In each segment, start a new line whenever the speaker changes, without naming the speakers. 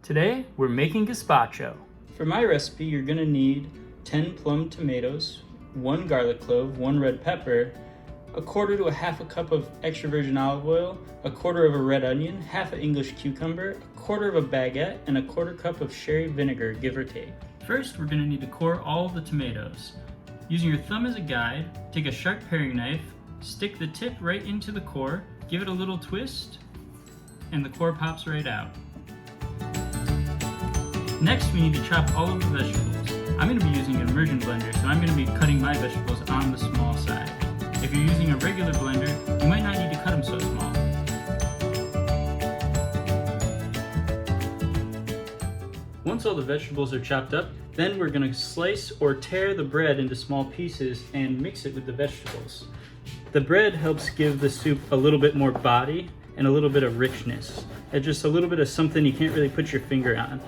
Today, we're making gazpacho.
For my recipe, you're gonna need 10 plum tomatoes, 1 garlic clove, 1 red pepper, a quarter to a half a cup of extra virgin olive oil, a quarter of a red onion, half an English cucumber, a quarter of a baguette, and a quarter cup of sherry vinegar, give or take.
First, we're gonna need to core all of the tomatoes. Using your thumb as a guide, take a sharp paring knife, stick the tip right into the core, give it a little twist, and the core pops right out. Next, we need to chop all of the vegetables. I'm going to be using an immersion blender, so I'm going to be cutting my vegetables on the small side. If you're using a regular blender, you might not need to cut them so small. Once all the vegetables are chopped up, then we're going to slice or tear the bread into small pieces and mix it with the vegetables. The bread helps give the soup a little bit more body and a little bit of richness. It's just a little bit of something you can't really put your finger on.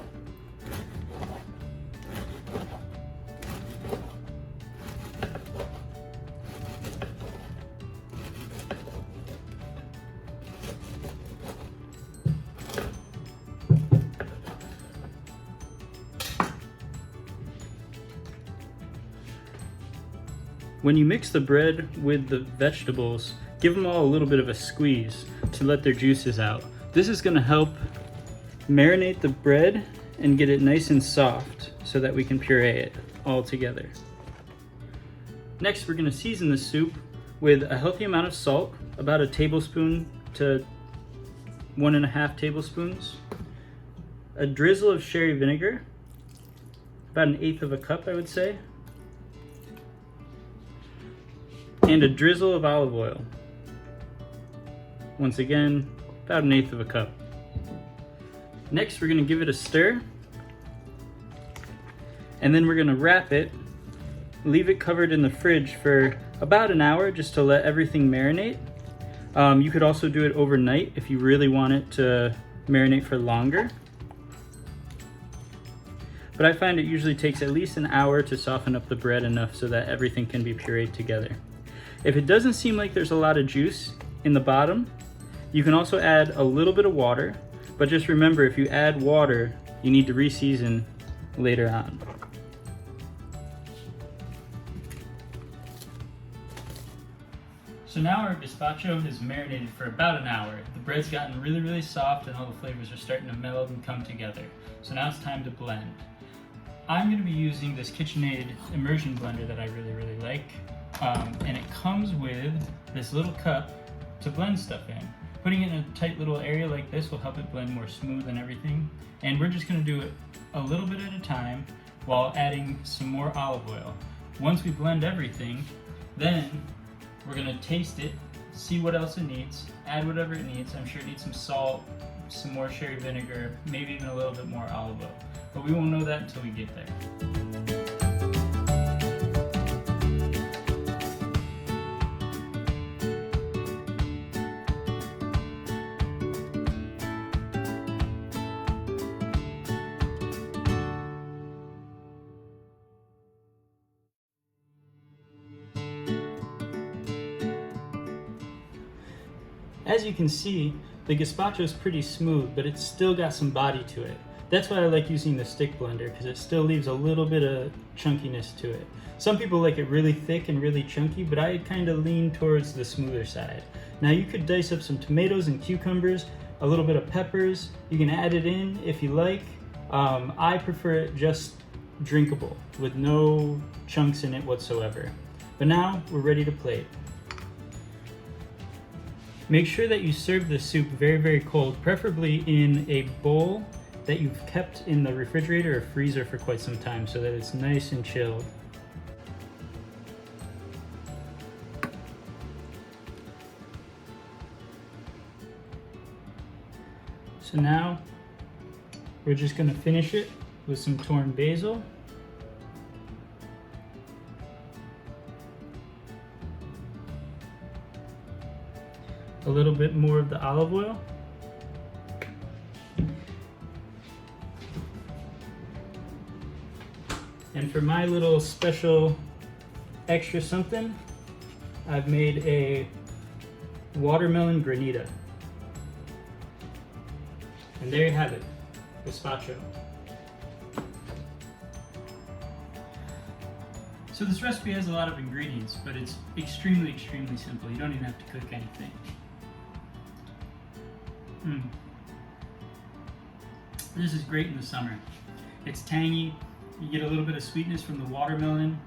When you mix the bread with the vegetables, give them all a little bit of a squeeze to let their juices out. This is going to help marinate the bread and get it nice and soft so that we can puree it all together. Next, we're going to season the soup with a healthy amount of salt, about a tablespoon to 1.5 tablespoons, a drizzle of sherry vinegar, about 1/8 cup I would say, and a drizzle of olive oil. Once again, about 1/8 cup. Next, we're going to give it a stir, and then we're going to wrap it, leave it covered in the fridge for about an hour just to let everything marinate. You could also do it overnight if you really want it to marinate for longer. But I find it usually takes at least an hour to soften up the bread enough so that everything can be pureed together. If it doesn't seem like there's a lot of juice in the bottom, you can also add a little bit of water, but just remember, if you add water, you need to re-season later on. So now our gazpacho is marinated for about an hour. The bread's gotten really soft and all the flavors are starting to meld and come together. So now it's time to blend. I'm going to be using this KitchenAid immersion blender that I really like. And it comes with this little cup to blend stuff in. Putting it in a tight little area like this will help it blend more smooth and everything. And we're just going to do it a little bit at a time while adding some more olive oil. Once we blend everything, then we're going to taste it, see what else it needs, add whatever it needs. I'm sure it needs some salt, some more sherry vinegar, maybe even a little bit more olive oil. But we won't know that until we get there. As you can see, the gazpacho is pretty smooth, but it's still got some body to it. That's why I like using the stick blender, because it still leaves a little bit of chunkiness to it. Some people like it really thick and really chunky, but I kind of lean towards the smoother side. Now you could dice up some tomatoes and cucumbers, a little bit of peppers. You can add it in if you like. I prefer it just drinkable, with no chunks in it whatsoever. But now we're ready to plate. Make sure that you serve the soup very cold, preferably in a bowl that you've kept in the refrigerator or freezer for quite some time so that it's nice and chilled. So now we're just going to finish it with some torn basil. A little bit more of the olive oil. And for my little special extra something, I've made a watermelon granita. And there you have it. Gazpacho. So this recipe has a lot of ingredients, but it's extremely simple. You don't even have to cook anything. This is great in the summer. It's tangy, you get a little bit of sweetness from the watermelon,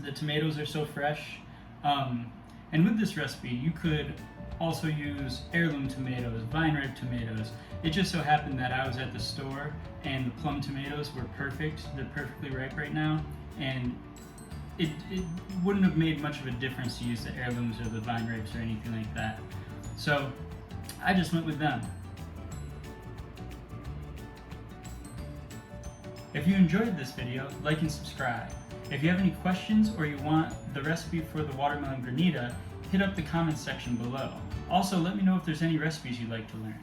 the tomatoes are so fresh. And with this recipe, you could also use heirloom tomatoes, vine ripe tomatoes. It just so happened that I was at the store and the plum tomatoes were perfect. They're perfectly ripe right now, and it wouldn't have made much of a difference to use the heirlooms or the vine ripes or anything like that. So I just went with them. If you enjoyed this video, like and subscribe. If you have any questions or you want the recipe for the watermelon granita, hit up the comments section below. Also, let me know if there's any recipes you'd like to learn.